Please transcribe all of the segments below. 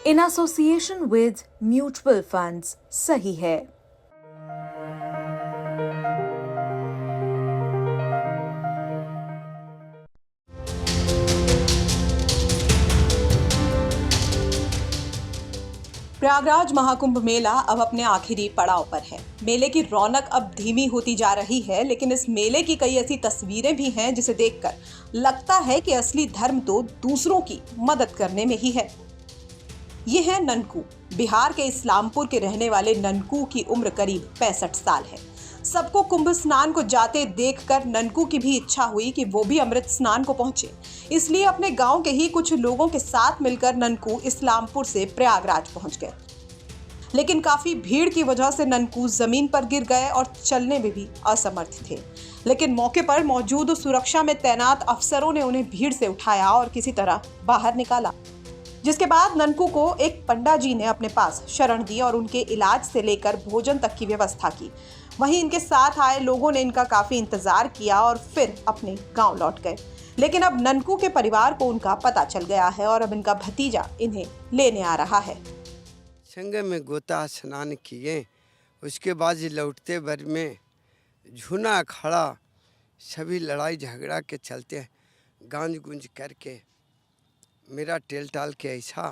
in association with mutual funds. सही है। प्रयागराज महाकुंभ मेला अब अपने आखिरी पड़ाव पर है। मेले की रौनक अब धीमी होती जा रही है, लेकिन इस मेले की कई ऐसी तस्वीरें भी हैं जिसे देखकर लगता है कि असली धर्म तो दूसरों की मदद करने में ही है। ये है ननकू। बिहार के इस्लामपुर के रहने वाले ननकू की उम्र करीब 65 साल है। सबको कुंभ स्नान को जाते देखकर ननकू की भी इच्छा हुई कि वो भी अमृत स्नान को पहुंचे। इसलिए अपने गांव के ही कुछ लोगों के साथ मिलकर ननकू इस्लामपुर से प्रयागराज पहुंच गए। लेकिन काफी भीड़ की वजह से ननकू जमीन पर गिर गए और चलने में भी असमर्थ थे। लेकिन मौके पर मौजूद सुरक्षा में तैनात अफसरों ने उन्हें भीड़ से उठाया और किसी तरह बाहर निकाला, जिसके बाद ननकू को एक पंडा जी ने अपने पास शरण दी और उनके इलाज से लेकर भोजन तक की व्यवस्था की। वहीं इनके साथ आए लोगों ने इनका काफी इंतजार किया और फिर अपने गांव लौट गए। लेकिन अब ननकू के परिवार को उनका पता चल गया है और अब इनका भतीजा इन्हें लेने आ रहा है। संगम में गोता स्नान किए, उसके बाद लौटते भर में झूना खड़ा सभी लड़ाई झगड़ा के चलते गांज गुंज करके मेरा टेल टाल के ऐसा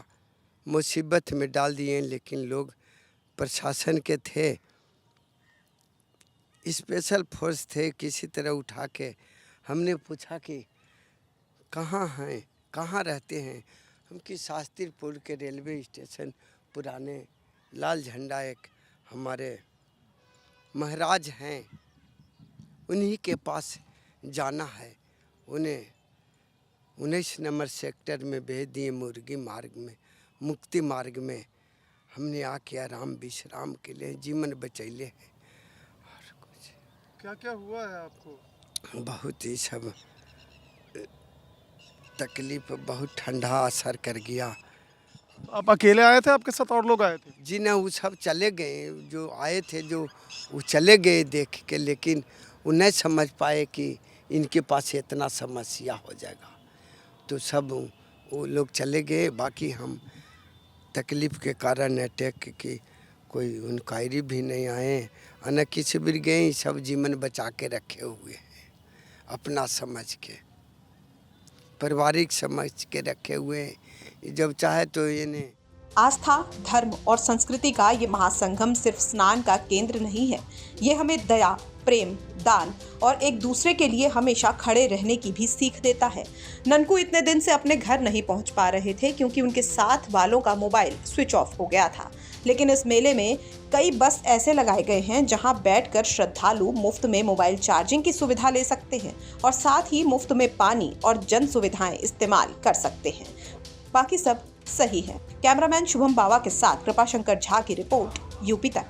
मुसीबत में डाल दिए। लेकिन लोग प्रशासन के थे, स्पेशल फोर्स थे, किसी तरह उठा के हमने पूछा कि कहाँ हैं, कहाँ रहते हैं। हम कि शास्त्रीपुर के रेलवे स्टेशन पुराने लाल झंडा एक हमारे महाराज हैं, उन्हीं के पास जाना है। उन्हें 19 नंबर सेक्टर में भेज दिए, मुर्गी मार्ग में, मुक्ति मार्ग में। हमने आके आराम विश्राम के लिए जीवन बचैले हैं। और कुछ क्या क्या हुआ है आपको? बहुत ही सब तकलीफ, बहुत ठंडा असर कर गया। आप अकेले आए थे, आपके साथ और लोग आए थे? जी ना, वो सब चले गए, जो आए थे जो वो चले गए देख के। लेकिन वो नहीं समझ पाए कि इनके पास इतना समस्या हो जाएगा, तो सब वो लोग चले गए। बाकी हम तकलीफ़ के कारण अटैक की कोई इंक्वायरी भी नहीं आए, न किसी भी गए। सब जीवन बचा के रखे हुए हैं, अपना समझ के, पारिवारिक समझ के रखे हुए हैं। जब चाहे तो इन्हें आस्था, धर्म और संस्कृति का ये महासंगम सिर्फ स्नान का केंद्र नहीं है। ये हमें दया, प्रेम, दान और एक दूसरे के लिए हमेशा खड़े रहने की भी सीख देता है। ननकू इतने दिन से अपने घर नहीं पहुंच पा रहे थे क्योंकि उनके साथ वालों का मोबाइल स्विच ऑफ हो गया था। लेकिन इस मेले में कई बस ऐसे लगाए गए हैं जहां बैठकर श्रद्धालु मुफ्त में मोबाइल चार्जिंग की सुविधा ले सकते हैं और साथ ही मुफ्त में पानी और जन सुविधाएं इस्तेमाल कर सकते हैं। बाकी सब सही है। कैमरामैन शुभम बावा के साथ कृपाशंकर झा की रिपोर्ट, यूपी तक।